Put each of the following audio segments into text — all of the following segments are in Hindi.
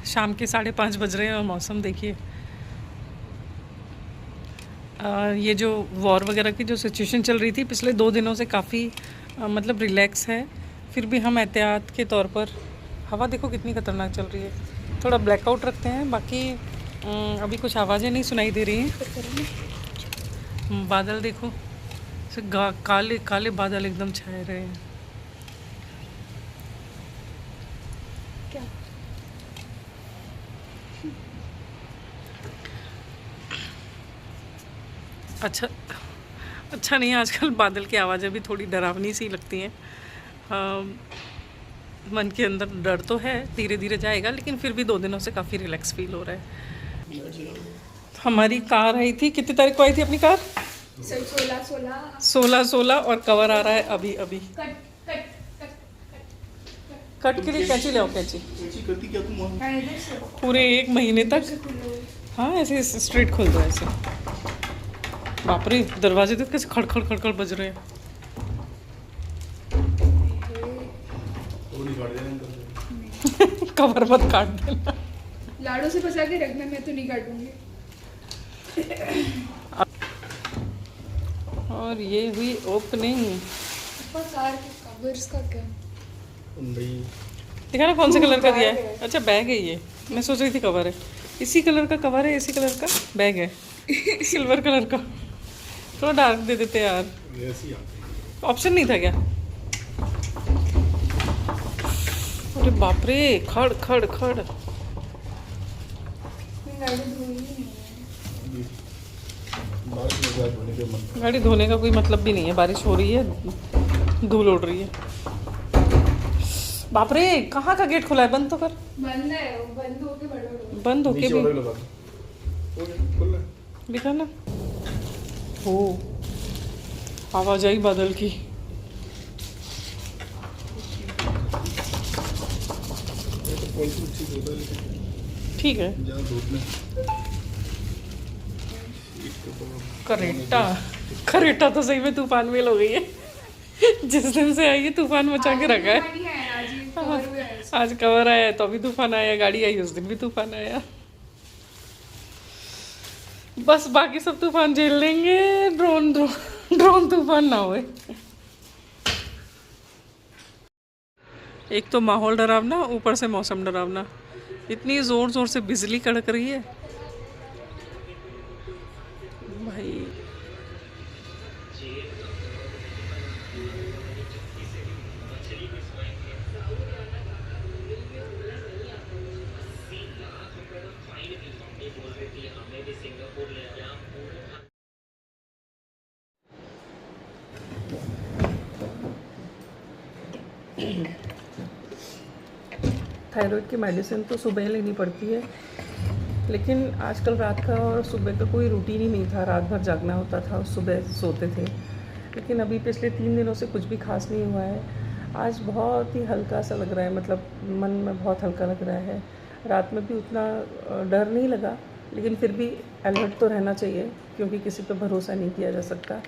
शाम के 5:30 बज रहे हैं और मौसम देखिए। ये जो वॉर वगैरह की जो सिचुएशन चल रही थी पिछले 2 दिनों से काफ़ी मतलब रिलैक्स है। फिर भी हम एहतियात के तौर पर, हवा देखो कितनी ख़तरनाक चल रही है, थोड़ा ब्लैकआउट रखते हैं। बाकी अभी कुछ आवाज़ें नहीं सुनाई दे रही हैं। बादल देखो, काले काले बादल एकदम छाए रहे हैं। क्या अच्छा नहीं है। आजकल बादल की आवाज़ें भी थोड़ी डरावनी सी लगती हैं। मन के अंदर डर तो है, धीरे धीरे जाएगा, लेकिन फिर भी 2 दिनों से काफ़ी रिलैक्स फील हो रहा है। हमारी कार आई थी, कितनी तारीख को आई थी अपनी कार? 16 और कवर आ रहा है अभी अभी। कट के लिए कैंची ले आओ, कैंची करती क्या तुम? पूरे 1 महीने तक। हाँ ऐसे स्ट्रेट खोल दो ऐसे। बाप रे, दरवाजे तो कैसे खड़खड़ खड़खड़ बज रहे हैं। कवर मत काट देना। लाड़ू से फंसा के रखना, मैं तो नहीं काटूंगी। और ये हुई ओपनिंग। कार के कवर्स का क्या? दिखा ना कौन से कलर का दिया है। अच्छा बैग है ये, मैं सोच रही थी कवर है। इसी कलर का कवर है, इसी कलर का बैग है। सिल्वर कलर का। थोड़ा डार्क दे देते यार, ऑप्शन नहीं था क्या? अरे बाप रे, खड़ खड़ खड़। गाड़ी धोने का कोई मतलब भी नहीं है, बारिश हो रही है, धूल उड़ रही है। बाप रे, कहाँ का गेट खुला है? बंद तो कर। बंद है, बंद होके बड़ो। बंद होके भी दिखा ना। हो, आवाज आई बादल की। ठीक है। करेटा, करेटा तो सही में तूफान मेल हो गई है। जिस दिन से आई है तूफान मचा के रखा है। आज कवर आया तो अभी तूफान आया, गाड़ी आई उस दिन भी तूफान आया। बस बाकी सब तूफान झेल लेंगे, ड्रोन तूफान ना होए। एक तो माहौल डरावना, ऊपर से मौसम डरावना। इतनी जोर जोर से बिजली कड़क रही है भाई। थायराइड की मेडिसिन तो सुबह लेनी पड़ती है, लेकिन आजकल रात का और सुबह का कोई रूटीन ही नहीं था। रात भर जागना होता था और सुबह सोते थे। लेकिन अभी पिछले 3 दिनों से कुछ भी खास नहीं हुआ है। आज बहुत ही हल्का सा लग रहा है, मतलब मन में बहुत हल्का लग रहा है। रात में भी उतना डर नहीं लगा, लेकिन फिर भी अलर्ट तो रहना चाहिए, क्योंकि किसी पे भरोसा नहीं किया जा सकता।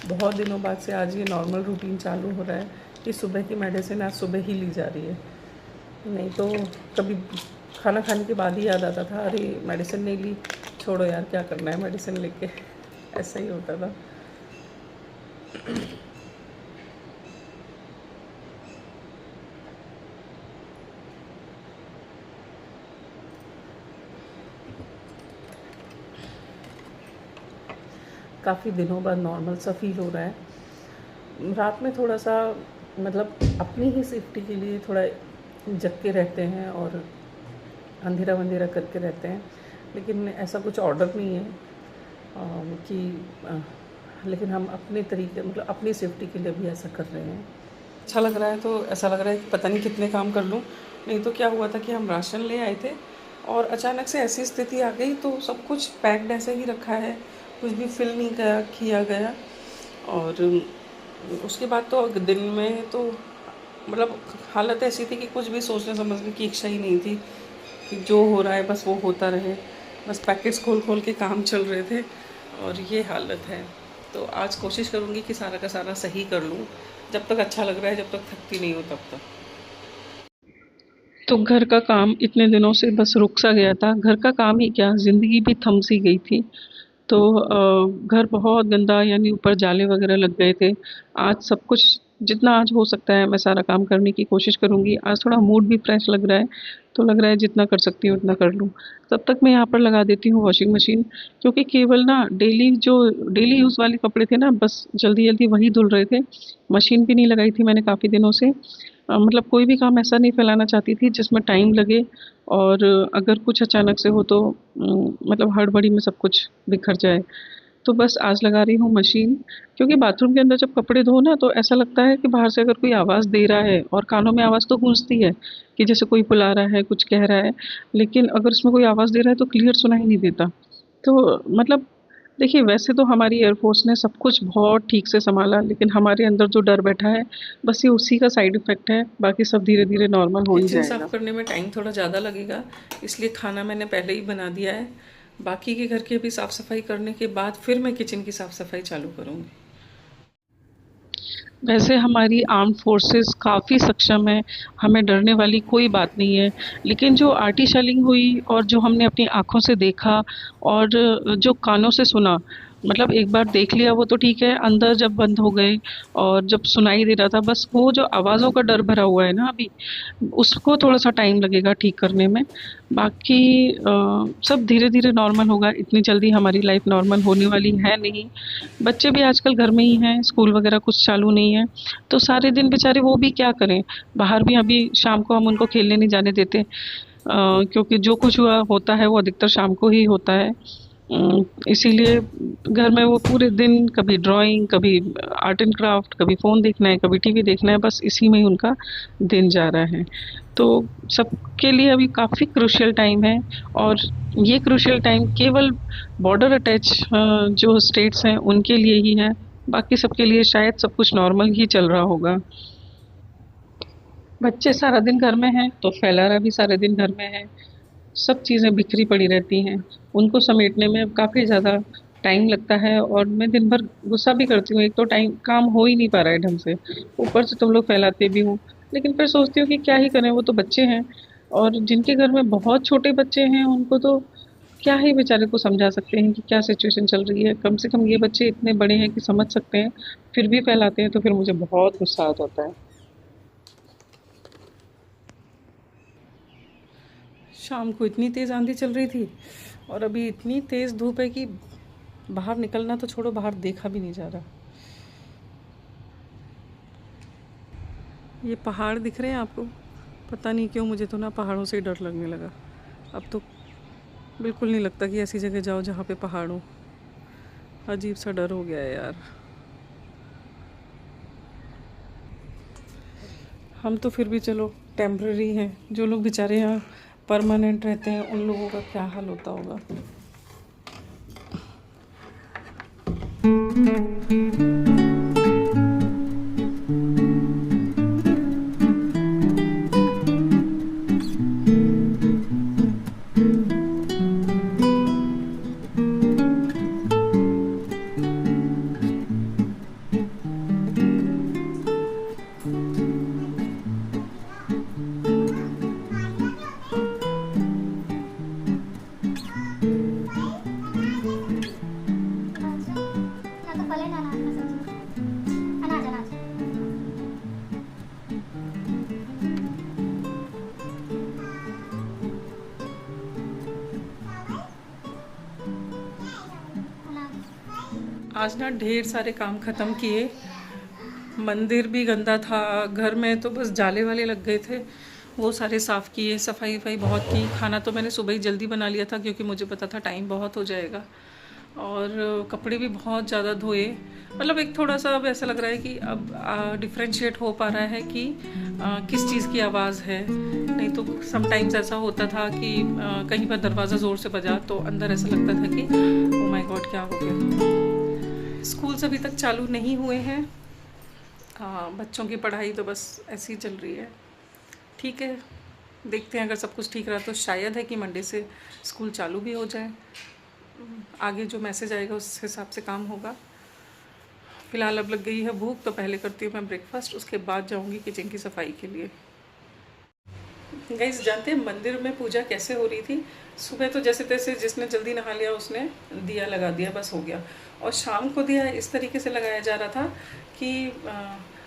बहुत दिनों बाद से आज ये नॉर्मल रूटीन चालू हो रहा है कि सुबह की मेडिसिन आज सुबह ही ली जा रही है। नहीं तो कभी खाना खाने के बाद ही याद आता था, अरे मेडिसिन नहीं ली, छोड़ो यार क्या करना है मेडिसिन लेके। ऐसा ही होता था। काफ़ी दिनों बाद नॉर्मल सा फील हो रहा है। रात में थोड़ा सा मतलब अपनी ही सेफ्टी के लिए थोड़ा जग के रहते हैं और अंधेरा वंधेरा करके रहते हैं, लेकिन ऐसा कुछ ऑर्डर नहीं है कि लेकिन हम अपने तरीके, मतलब अपनी सेफ्टी के लिए भी ऐसा कर रहे हैं। अच्छा लग रहा है तो ऐसा लग रहा है कि पता नहीं कितने काम कर लूँ। नहीं तो क्या हुआ था कि हम राशन ले आए थे और अचानक से ऐसी स्थिति आ गई, तो सब कुछ पैक्ड ऐसे ही रखा है, कुछ भी फिल नहीं किया गया। और उसके बाद तो दिन में तो मतलब हालत ऐसी थी कि कुछ भी सोचने समझने की इच्छा ही नहीं थी, कि जो हो रहा है बस वो होता रहे। बस पैकेट्स खोल खोल के काम चल रहे थे और ये हालत है। तो आज कोशिश करूँगी कि सारा का सारा सही कर लूँ, जब तक अच्छा लग रहा है, जब तक थकती नहीं हो तब तक। तो घर का काम इतने दिनों से बस रुक सा गया था। घर का काम ही क्या, ज़िंदगी भी थम सी गई थी। तो घर बहुत गंदा, यानी ऊपर जाले वगैरह लग गए थे। आज सब कुछ जितना आज हो सकता है मैं सारा काम करने की कोशिश करूँगी। आज थोड़ा मूड भी फ्रेश लग रहा है, तो लग रहा है जितना कर सकती हूँ उतना कर लूँ। तब तक मैं यहाँ पर लगा देती हूँ वॉशिंग मशीन, क्योंकि केवल ना डेली यूज़ वाले कपड़े थे ना, बस जल्दी जल्दी वही धुल रहे थे। मशीन भी नहीं लगाई थी मैंने काफ़ी दिनों से। मतलब कोई भी काम ऐसा नहीं फैलाना चाहती थी जिसमें टाइम लगे, और अगर कुछ अचानक से हो तो मतलब हड़बड़ी में सब कुछ बिखर जाए। तो बस आज लगा रही हूँ मशीन, क्योंकि बाथरूम के अंदर जब कपड़े धो ना तो ऐसा लगता है कि बाहर से अगर कोई आवाज़ दे रहा है, और कानों में आवाज़ तो गूंजती है कि जैसे कोई बुला रहा है, कुछ कह रहा है, लेकिन अगर उसमें कोई आवाज़ दे रहा है तो क्लियर सुनाई नहीं देता। तो मतलब देखिए, वैसे तो हमारी एयरफोर्स ने सब कुछ बहुत ठीक से संभाला, लेकिन हमारे अंदर जो डर बैठा है, बस ये उसी का साइड इफेक्ट है। बाकी सब धीरे धीरे नॉर्मल हो ही किचन जाएगा। साफ़ करने में टाइम थोड़ा ज़्यादा लगेगा, इसलिए खाना मैंने पहले ही बना दिया है। बाकी के घर की अभी साफ़ सफाई करने के बाद फिर मैं किचन की साफ़ सफाई चालू करूँगी। वैसे हमारी आर्म्ड फोर्सेस काफ़ी सक्षम है, हमें डरने वाली कोई बात नहीं है। लेकिन जो आर्टी शेलिंग हुई, और जो हमने अपनी आँखों से देखा, और जो कानों से सुना, मतलब एक बार देख लिया वो तो ठीक है, अंदर जब बंद हो गए और जब सुनाई दे रहा था, बस वो जो आवाज़ों का डर भरा हुआ है ना अभी, उसको थोड़ा-सा टाइम लगेगा ठीक करने में। बाकी सब धीरे-धीरे नॉर्मल होगा, इतनी जल्दी हमारी लाइफ़ नॉर्मल होने वाली है नहीं। बच्चे भी आजकल घर में ही हैं, स्कूल वगैरह कुछ चालू नहीं है, तो सारे दिन बेचारे वो भी क्या करें? बाहर भी अभी शाम को हम उनको खेलने नहीं जाने देते, क्योंकि जो कुछ हुआ होता है वो अधिकतर शाम को ही होता है। इसीलिए घर में वो पूरे दिन कभी ड्राइंग, कभी आर्ट एंड क्राफ्ट, कभी फ़ोन देखना है, कभी टीवी देखना है, बस इसी में ही उनका दिन जा रहा है। तो सबके लिए अभी काफ़ी क्रूशियल टाइम है, और ये क्रूशियल टाइम केवल बॉर्डर अटैच जो स्टेट्स हैं उनके लिए ही है। बाकी सबके लिए शायद सब कुछ नॉर्मल ही चल रहा होगा। बच्चे सारा दिन घर में हैं तो फैलारा भी सारे दिन घर में है। सब चीज़ें बिखरी पड़ी रहती हैं, उनको समेटने में काफ़ी ज़्यादा टाइम लगता है, और मैं दिन भर गुस्सा भी करती हूँ। एक तो टाइम काम हो ही नहीं पा रहा है ढंग से, ऊपर से तुम लोग फैलाते भी हो। लेकिन फिर सोचती हूँ कि क्या ही करें, वो तो बच्चे हैं, और जिनके घर में बहुत छोटे बच्चे हैं उनको तो क्या ही बेचारे को समझा सकते हैं कि क्या सिचुएशन चल रही है। कम से कम ये बच्चे इतने बड़े हैं कि समझ सकते हैं, फिर भी फैलाते हैं, तो फिर मुझे बहुत गुस्सा आ जाता है। शाम को इतनी तेज़ आंधी चल रही थी, और अभी इतनी तेज़ धूप है कि बाहर निकलना तो छोड़ो, बाहर देखा भी नहीं जा रहा। ये पहाड़ दिख रहे हैं आपको? पता नहीं क्यों मुझे तो ना पहाड़ों से ही डर लगने लगा। अब तो बिल्कुल नहीं लगता कि ऐसी जगह जाओ जहाँ पे पहाड़ हो। अजीब सा डर हो गया है यार। हम तो फिर भी चलो टेम्पररी हैं, जो लोग बेचारे यहाँ परमानेंट रहते हैं उन लोगों का क्या हाल होता होगा। आज ना ढेर सारे काम ख़त्म किए। मंदिर भी गंदा था, घर में तो बस जाले वाले लग गए थे, वो सारे साफ़ किए, सफाई वफाई बहुत की। खाना तो मैंने सुबह ही जल्दी बना लिया था क्योंकि मुझे पता था टाइम बहुत हो जाएगा। और कपड़े भी बहुत ज़्यादा धोए। मतलब एक थोड़ा सा अब ऐसा लग रहा है कि अब डिफ्रेंशिएट हो पा रहा है कि किस चीज़ की आवाज़ है। नहीं तो समटाइम्स ऐसा होता था कि कहीं पर दरवाज़ा ज़ोर से बजा तो अंदर ऐसा लगता था कि ओ माय गॉड क्या हो गया। स्कूल्स अभी तक चालू नहीं हुए हैं। बच्चों की पढ़ाई तो बस ऐसी ही चल रही है। ठीक है, देखते हैं, अगर सब कुछ ठीक रहा तो शायद है कि मंडे से स्कूल चालू भी हो जाए। आगे जो मैसेज आएगा उस हिसाब से काम होगा। फ़िलहाल अब लग गई है भूख, तो पहले करती हूँ मैं ब्रेकफास्ट, उसके बाद जाऊँगी किचन की सफाई के लिए। गाइस जानते हैं मंदिर में पूजा कैसे हो रही थी? सुबह तो जैसे तैसे जिसने जल्दी नहा लिया उसने दिया लगा दिया, बस हो गया। और शाम को दिया इस तरीके से लगाया जा रहा था कि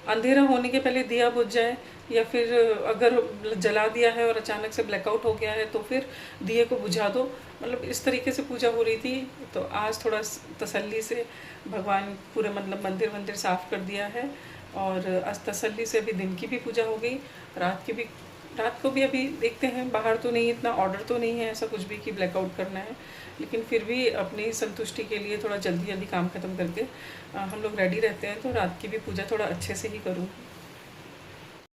अंधेरा होने के पहले दिया बुझ जाए, या फिर अगर जला दिया है और अचानक से ब्लैकआउट हो गया है तो फिर दिए को बुझा दो। मतलब इस तरीके से पूजा हो रही थी। तो आज थोड़ा तसल्ली से भगवान पूरे मतलब मंदिर साफ़ कर दिया है, और आज तसल्ली से अभी दिन की भी पूजा हो गई, रात को भी अभी देखते हैं। बाहर तो नहीं, इतना ऑर्डर तो नहीं है ऐसा कुछ भी कि ब्लैकआउट करना है, लेकिन फिर भी अपनी संतुष्टि के लिए थोड़ा जल्दी काम ख़त्म करके हम लोग रेडी रहते हैं। तो रात की भी पूजा थोड़ा अच्छे से ही करूँ।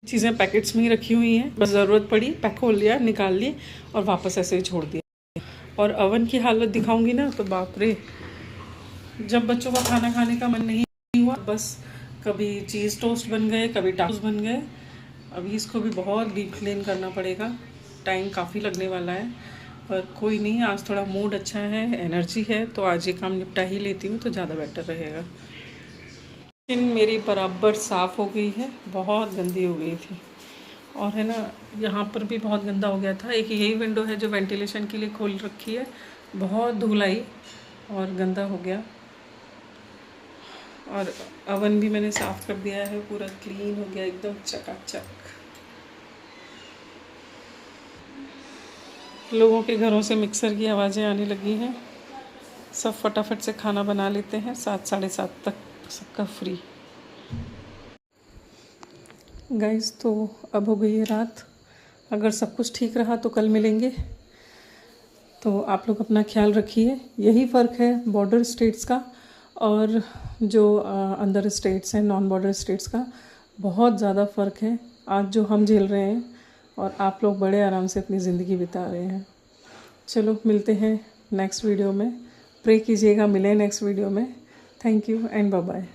चीज़ें पैकेट्स में ही रखी हुई हैं, बस ज़रूरत पड़ी पैक खोल लिया, निकाल ली और वापस ऐसे ही छोड़ दिया। और अवन की हालत दिखाऊंगी ना तो बाप रे, जब बच्चों का खाना खाने का मन नहीं हुआ, बस कभी चीज़ टोस्ट बन गए, कभी टाउस बन गए। अभी इसको भी बहुत डीप क्लीन करना पड़ेगा, टाइम काफ़ी लगने वाला है, पर कोई नहीं। आज थोड़ा मूड अच्छा है, एनर्जी है, तो आज ये काम निपटा ही लेती हूँ तो ज़्यादा बेटर रहेगा। किचन मेरी बराबर साफ़ हो गई है, बहुत गंदी हो गई थी। और है ना, यहाँ पर भी बहुत गंदा हो गया था। एक यही विंडो है जो वेंटिलेशन के लिए खोल रखी है, बहुत धूल आई और गंदा हो गया। और अवन भी मैंने साफ़ कर दिया है, पूरा क्लीन हो गया एकदम चकाचक। लोगों के घरों से मिक्सर की आवाज़ें आने लगी हैं, सब फटाफट से खाना बना लेते हैं, 7 साढ़े 7 तक सबका फ्री। गाइस तो अब हो गई है रात, अगर सब कुछ ठीक रहा तो कल मिलेंगे। तो आप लोग अपना ख्याल रखिए। यही फ़र्क है बॉर्डर स्टेट्स का और जो अंदर स्टेट्स हैं, नॉन बॉर्डर स्टेट्स का, बहुत ज़्यादा फ़र्क है। आज जो हम झेल रहे हैं और आप लोग बड़े आराम से अपनी ज़िंदगी बिता रहे हैं। चलो मिलते हैं नेक्स्ट वीडियो में, प्रे कीजिएगा मिलें नेक्स्ट वीडियो में। Thank you and bye bye.